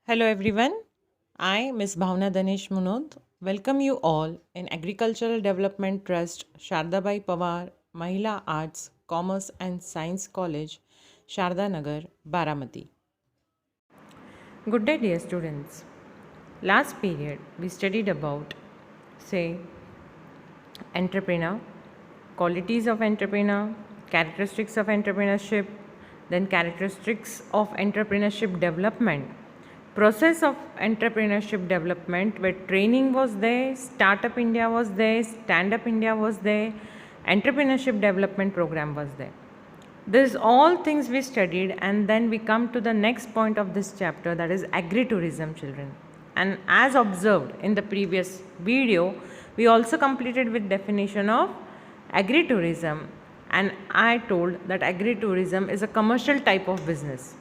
Hello everyone. I, Ms. Bhavna Danesh Munod, welcome you all in Agricultural Development Trust, Shardabai Pawar, Mahila Arts, Commerce and Science College, Sharda Nagar, Baramati. Good day, dear students. Last period we studied about, say, entrepreneur, qualities of entrepreneur, characteristics of entrepreneurship, then characteristics of entrepreneurship development, process of entrepreneurship development where training was there, startup India was there, stand up India was there, entrepreneurship development program was there. This all things we studied, and then we come to the next point of this chapter, that is agritourism, children. And as observed in the previous video, we also completed with definition of agritourism, and I told that agritourism is a commercial type of business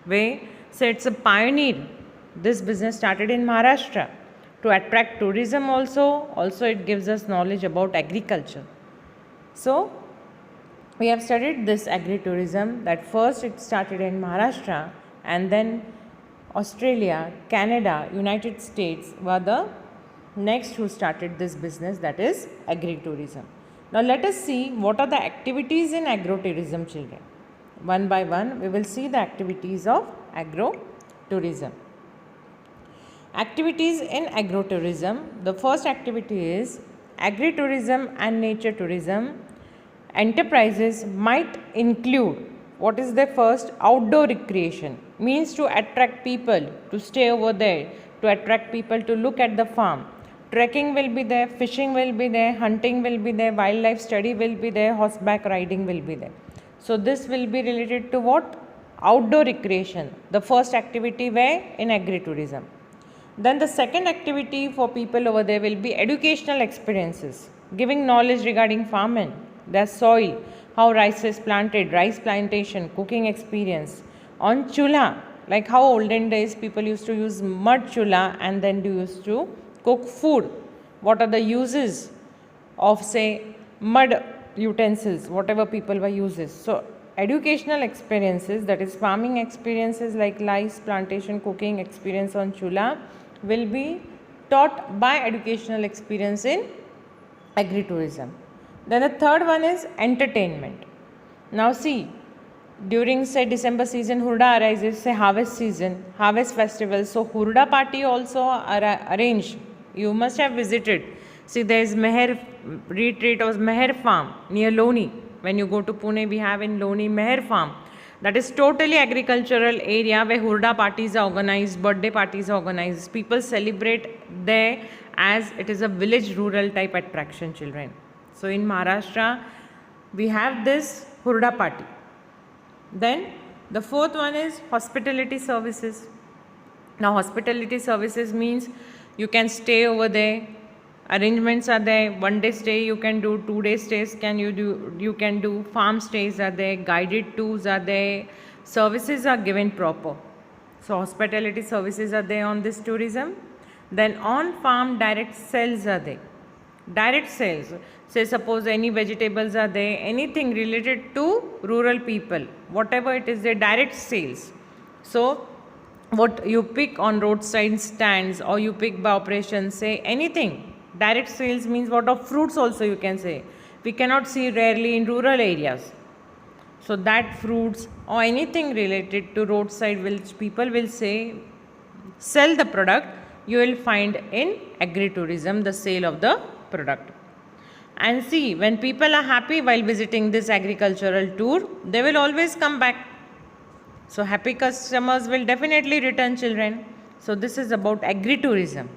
where, so it's a pioneer. This business started in Maharashtra to attract tourism also it gives us knowledge about agriculture. So we have studied this agritourism, that first it started in Maharashtra and then Australia, Canada, United States were the next who started this business, that is agritourism. Now let us see what are the activities in agrotourism, children. One by one we will see the activities of agrotourism. Activities in agrotourism. The first activity is agritourism and nature tourism. Enterprises might include, what is the first? Outdoor recreation, means to attract people to stay over there, to attract people to look at the farm. Trekking will be there, fishing will be there, hunting will be there, wildlife study will be there, horseback riding will be there. So this will be related to what? Outdoor recreation, the first activity where in agritourism. Then the second activity for people over there will be educational experiences, giving knowledge regarding farming, their soil, how rice is planted, rice plantation, cooking experience. On chula, like how olden days people used to use mud chula and then used to cook food. What are the uses of, say, mud utensils, whatever people were uses. So educational experiences, that is farming experiences like rice plantation, cooking experience on chula, will be taught by educational experience in agritourism. Then the third one is entertainment. Now see, during say December season, Hurda arises, say harvest season, harvest festival. So Hurda party also arranged. You must have visited. See, there is Meher retreat or Meher farm near Loni. When you go to Pune, we have in Loni Meher farm. That is totally agricultural area where Hurda parties are organized, birthday parties are organized. People celebrate there as it is a village rural type attraction, children. So in Maharashtra, we have this Hurda party. Then the fourth one is hospitality services. Now hospitality services means you can stay over there. Arrangements are there. 1 day stay you can do, 2 day stays you can do, farm stays are there, guided tours are there, services are given proper. So hospitality services are there on this tourism. Then on farm direct sales are there. Direct sales, say suppose any vegetables are there, anything related to rural people, whatever it is, their direct sales. So what you pick on roadside stands or you pick by operations, say anything. Direct sales means what of fruits also you can say. We cannot see rarely in rural areas. So that fruits or anything related to roadside which people will say sell the product, you will find in agritourism the sale of the product. And see, when people are happy while visiting this agricultural tour, they will always come back. So happy customers will definitely return, children. So this is about agritourism.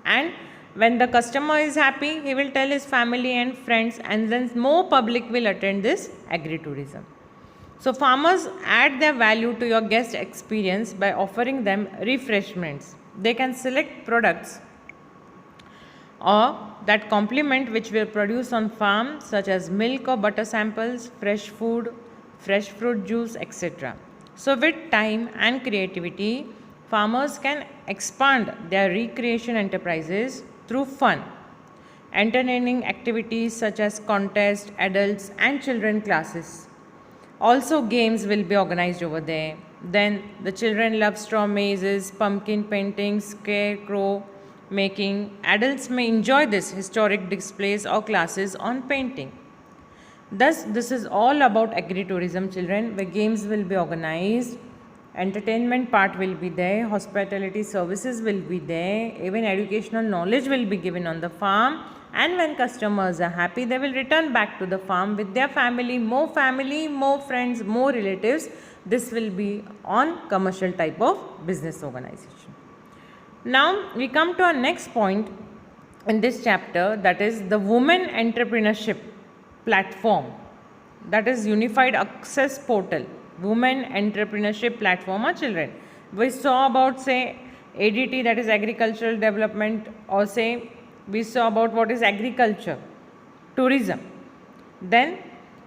And when the customer is happy, he will tell his family and friends, and then more public will attend this agritourism. So farmers add their value to your guest experience by offering them refreshments. They can select products or that complement which will produce on farm, such as milk or butter samples, fresh food, fresh fruit juice, etc. So with time and creativity, farmers can expand their recreation enterprises through fun, entertaining activities such as contests, adults and children classes. Also games will be organized over there. Then the children love straw mazes, pumpkin painting, scarecrow making. Adults may enjoy this historic displays or classes on painting. Thus, this is all about agritourism, children, where games will be organized, entertainment part will be there, hospitality services will be there, even educational knowledge will be given on the farm. And when customers are happy, they will return back to the farm with their family, more friends, more relatives. This will be on commercial type of business organization. Now we come to our next point in this chapter, that is the women entrepreneurship platform, that is unified access portal, women entrepreneurship platform. Our children, we saw about, say, ADT, that is agricultural development, or say we saw about what is agriculture, tourism. Then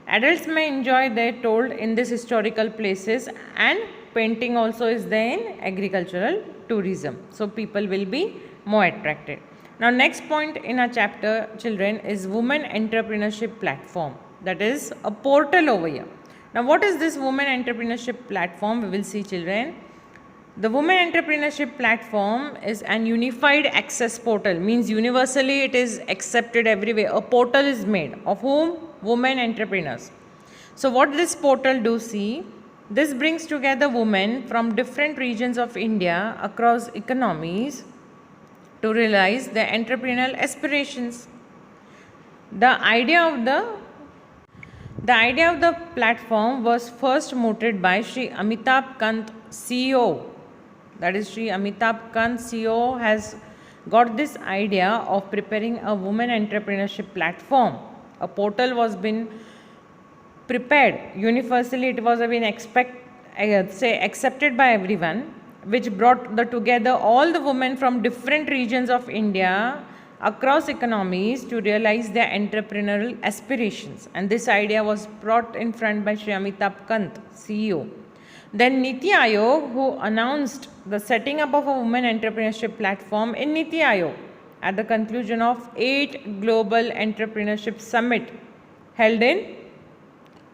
adults may enjoy, they told, in these historical places, and painting also is there in agricultural tourism, so people will be more attracted. Now next point in our chapter, children, is women entrepreneurship platform, that is a portal over here. Now what is this women entrepreneurship platform? We will see, children. The women entrepreneurship platform is an unified access portal, means universally it is accepted everywhere. A portal is made of whom? Women entrepreneurs. So what this portal do, see, this brings together women from different regions of India across economies to realize their entrepreneurial aspirations. The idea of the platform was first mooted by Sri Amitabh Kant, CEO. That is, Sri Amitabh Kant, CEO, has got this idea of preparing a women entrepreneurship platform. A portal was been prepared universally. It was been accepted by everyone, which brought together all the women from different regions of India across economies to realize their entrepreneurial aspirations. And this idea was brought in front by Sri Amitabh Kant, CEO. Then Niti Aayog, who announced the setting up of a women entrepreneurship platform in Niti Aayog at the conclusion of 8th Global Entrepreneurship Summit held in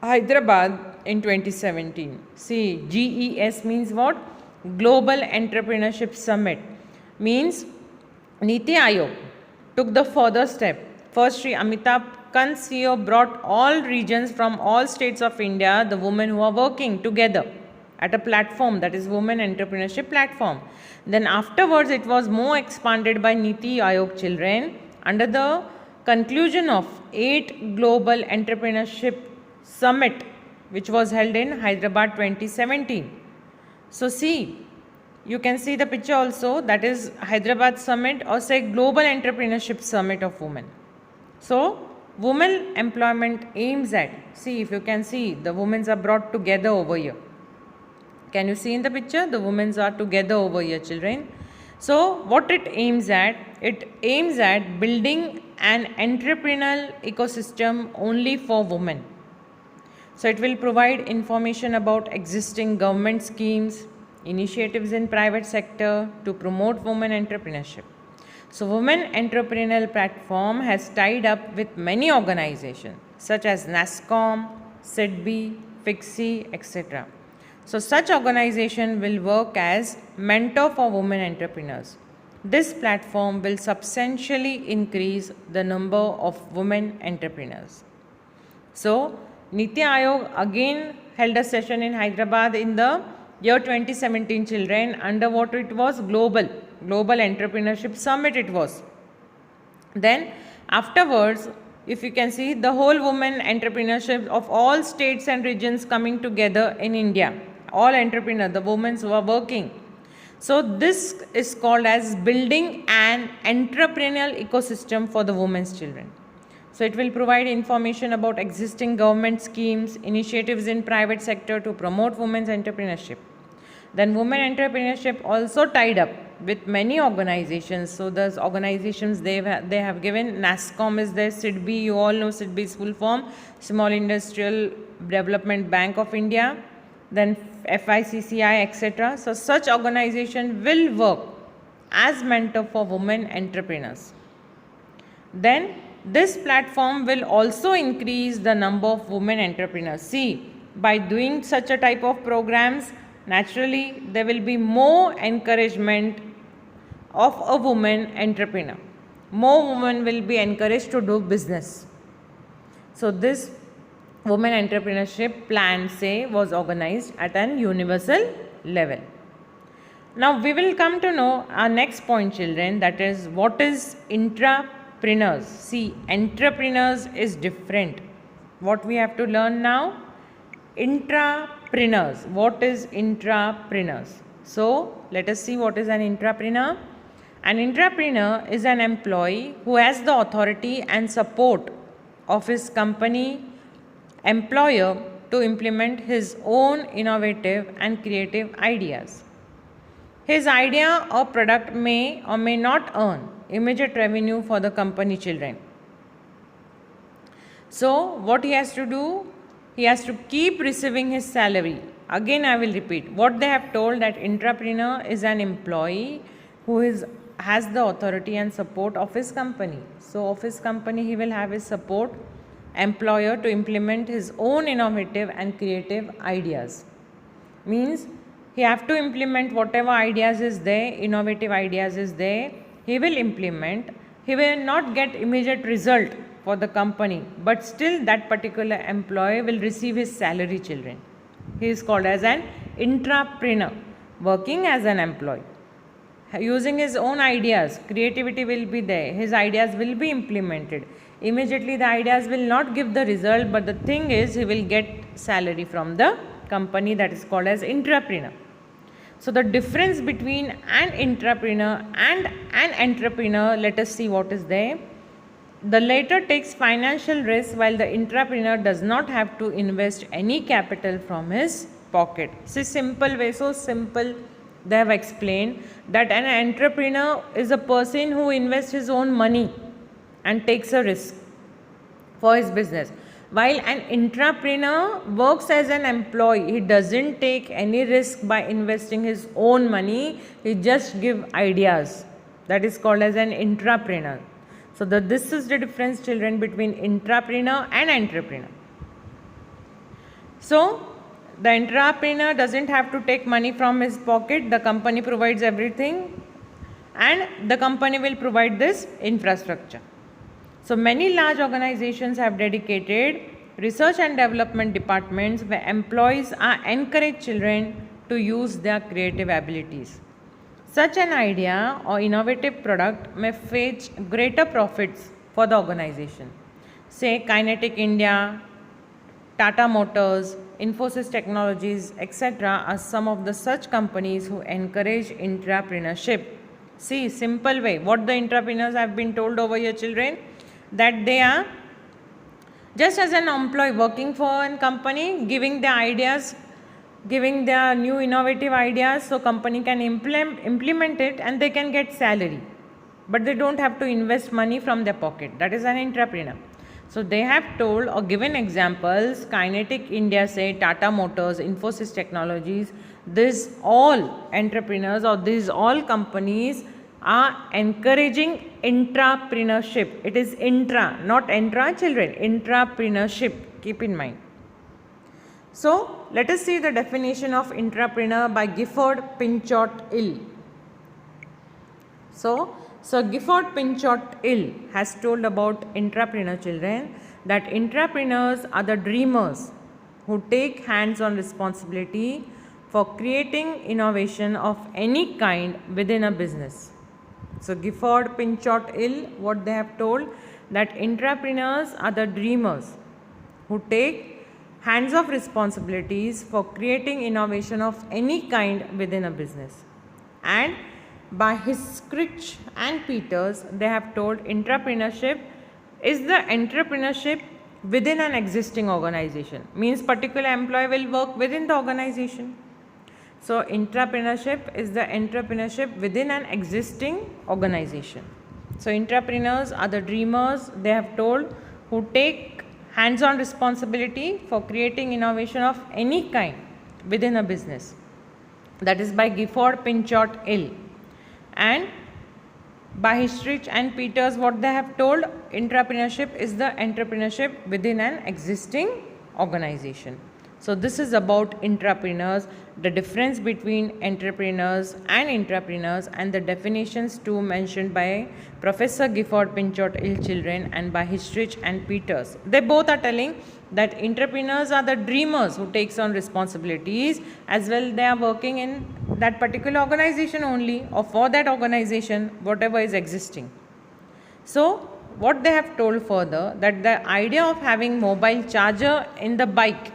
Hyderabad in 2017. See, GES means what? Global Entrepreneurship Summit. Means Niti Aayog took the further step. First, Sri Amitabh Kant, CEO, brought all regions from all states of India, the women who are working together at a platform, that is women entrepreneurship platform. Then afterwards it was more expanded by Niti Aayog, children, under the conclusion of 8th Global Entrepreneurship Summit, which was held in Hyderabad 2017. So see, you can see the picture also, that is Hyderabad Summit, or say Global Entrepreneurship Summit of Women. So women employment aims at, see, if you can see, the women are brought together over here. Can you see in the picture? The women are together over here, children. So what it aims at? It aims at building an entrepreneurial ecosystem only for women. So it will provide information about existing government schemes, initiatives in private sector to promote women entrepreneurship. So Women Entrepreneurial Platform has tied up with many organizations such as NASSCOM, SIDBI, FIXI, etc. So such organization will work as mentor for women entrepreneurs. This platform will substantially increase the number of women entrepreneurs. So Niti Aayog again held a session in Hyderabad in the year 2017, children, under what it was? Global Entrepreneurship Summit it was. Then afterwards, if you can see, the whole women entrepreneurship of all states and regions coming together in India, all entrepreneurs, the women who are working. So this is called as building an entrepreneurial ecosystem for the women's children. So it will provide information about existing government schemes, initiatives in private sector to promote women's entrepreneurship. Then women entrepreneurship also tied up with many organizations. So those organizations they have given, NASSCOM is there, SIDBI, you all know SIDBI's full form, Small Industrial Development Bank of India, then FICCI, etc. So such organization will work as mentor for women entrepreneurs. Then this platform will also increase the number of women entrepreneurs. See, by doing such a type of programs, naturally there will be more encouragement of a woman entrepreneur. More women will be encouraged to do business. So this women entrepreneurship plan, say, was organized at an universal level. Now we will come to know our next point, children, that is what is intrapreneurs. See, entrepreneurs is different. What we have to learn now? Intrapreneurs. What is intrapreneurs? So let us see what is an intrapreneur. An intrapreneur is an employee who has the authority and support of his company employer to implement his own innovative and creative ideas. His idea or product may or may not earn immediate revenue for the company, children. So what he has to do? He has to keep receiving his salary. Again I will repeat what they have told, that intrapreneur is an employee who has the authority and support of his company. So of his company he will have his support employer to implement his own innovative and creative ideas. Means he have to implement whatever ideas is there, innovative ideas is there, he will implement. He will not get immediate result for the company, but still that particular employee will receive his salary, children. He is called as an intrapreneur, working as an employee. Using his own ideas, creativity will be there, his ideas will be implemented. Immediately the ideas will not give the result, but the thing is he will get salary from the company, that is called as intrapreneur. So the difference between an intrapreneur and an entrepreneur, let us see what is there. The latter takes financial risk while the intrapreneur does not have to invest any capital from his pocket. See, simple way, so simple they have explained that an entrepreneur is a person who invests his own money and takes a risk for his business, while an intrapreneur works as an employee. He doesn't take any risk by investing his own money, he just give ideas. That is called as an intrapreneur. So this is the difference, children, between intrapreneur and entrepreneur. So the entrepreneur doesn't have to take money from his pocket, the company provides everything and the company will provide this infrastructure. So many large organizations have dedicated research and development departments where employees are encouraged, children, to use their creative abilities. Such an idea or innovative product may fetch greater profits for the organization. Say Kinetic India, Tata Motors, Infosys Technologies, etc. are some of the such companies who encourage entrepreneurship. See, simple way, what the entrepreneurs have been told over here, children, that they are just as an employee working for a company, giving their ideas, giving their new innovative ideas, so company can implement it and they can get salary, but they don't have to invest money from their pocket. That is an entrepreneur. So they have told or given examples, Kinetic India, say Tata Motors, Infosys Technologies, these all entrepreneurs or these all companies are encouraging intrapreneurship. It is intra, not entra, children, intrapreneurship, keep in mind. So let us see the definition of intrapreneur by Gifford Pinchot-Ill. So Sir Gifford Pinchot-Ill has told about intrapreneur, children, that intrapreneurs are the dreamers who take hands-on responsibility for creating innovation of any kind within a business. So Gifford Pinchot-Ill, what they have told, that intrapreneurs are the dreamers who take hands-off responsibilities for creating innovation of any kind within a business. And by Hiskrich and Peters, they have told intrapreneurship is the entrepreneurship within an existing organization. Means particular employee will work within the organization. So intrapreneurship is the entrepreneurship within an existing organization. So intrapreneurs are the dreamers, they have told, who take hands-on responsibility for creating innovation of any kind within a business. That is by Gifford Pinchot-Ill. And by Hiskrich and Peters, what they have told, intrapreneurship is the entrepreneurship within an existing organization. So this is about intrapreneurs, the difference between entrepreneurs and intrapreneurs, and the definitions too mentioned by Professor Gifford Pinchot ill children and by Histrich and Peters. They both are telling that entrepreneurs are the dreamers who takes on responsibilities, as well they are working in that particular organization only, or for that organization, whatever is existing. So what they have told further, that the idea of having mobile charger in the bike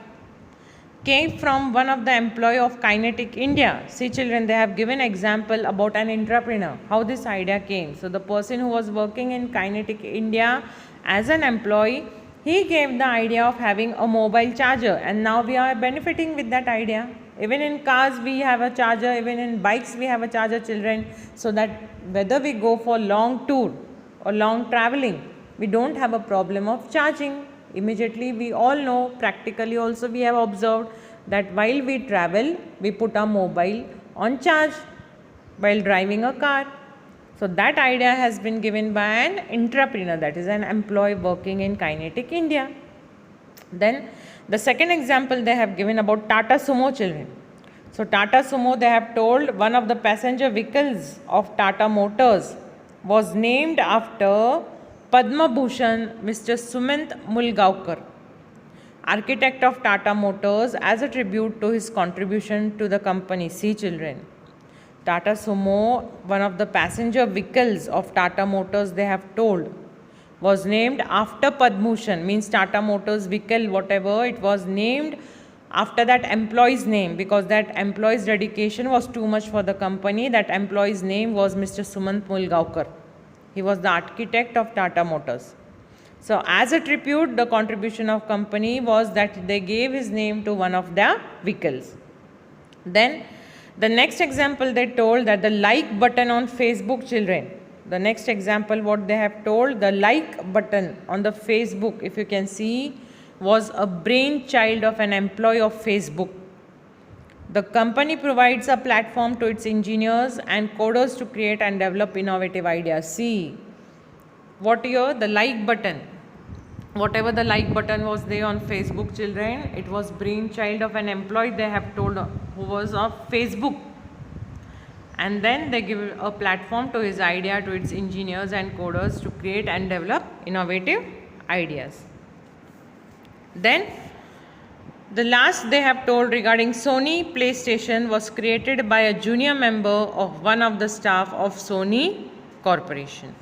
came from one of the employee of Kinetic India. See children, they have given example about an entrepreneur, how this idea came. So the person who was working in Kinetic India as an employee, he gave the idea of having a mobile charger, and now we are benefiting with that idea. Even in cars we have a charger, even in bikes we have a charger children, so that whether we go for long tour or long traveling, we don't have a problem of charging. Immediately we all know, practically also we have observed that while we travel, we put our mobile on charge while driving a car. So that idea has been given by an entrepreneur, that is an employee working in Kinetic India. Then the second example they have given about Tata Sumo children. So Tata Sumo, they have told one of the passenger vehicles of Tata Motors was named after Padma Bhushan Mr. Sumant Mulgaonkar, architect of Tata Motors, as a tribute to his contribution to the company. See children, Tata Sumo, one of the passenger vehicles of Tata Motors, they have told, was named after Padma Bhushan, means Tata Motors vehicle, whatever, it was named after that employee's name, because that employee's dedication was too much for the company. That employee's name was Mr. Sumant Mulgaonkar. He was the architect of Tata Motors. So as a tribute, the contribution of company was that they gave his name to one of their vehicles. Then the next example they told, that the like button on Facebook children. The next example what they have told, the like button on the Facebook, if you can see, was a brainchild of an employee of Facebook. The company provides a platform to its engineers and coders to create and develop innovative ideas. See, what here, the like button, whatever the like button was there on Facebook children, it was brainchild of an employee, they have told, who was of Facebook. And then they give a platform to his idea, to its engineers and coders to create and develop innovative ideas. Then the last they have told regarding Sony PlayStation was created by a junior member of one of the staff of Sony Corporation.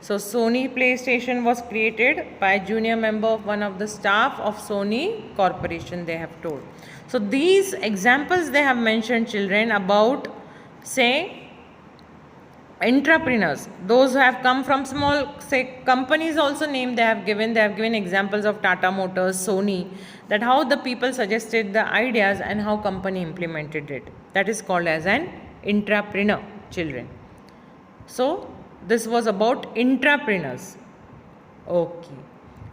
So Sony PlayStation was created by a junior member of one of the staff of Sony Corporation, they have told. So these examples they have mentioned children about, say, entrepreneurs, those who have come from small, say, companies also name they have given examples of Tata Motors, Sony, that how the people suggested the ideas and how company implemented it. That is called as an intrapreneur children. So this was about intrapreneurs. Okay,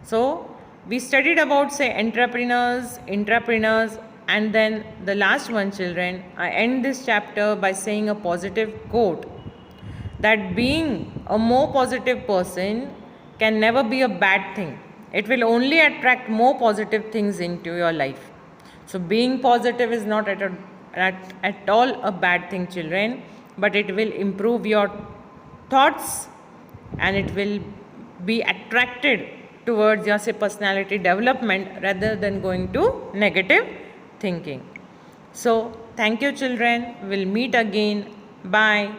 so we studied about, say, entrepreneurs, intrapreneurs, and then the last one children, I end this chapter by saying a positive quote, that being a more positive person can never be a bad thing. It will only attract more positive things into your life. So being positive is not at all a bad thing children, but it will improve your thoughts and it will be attracted towards your, say, personality development rather than going to negative thinking. So thank you children, we'll meet again. Bye.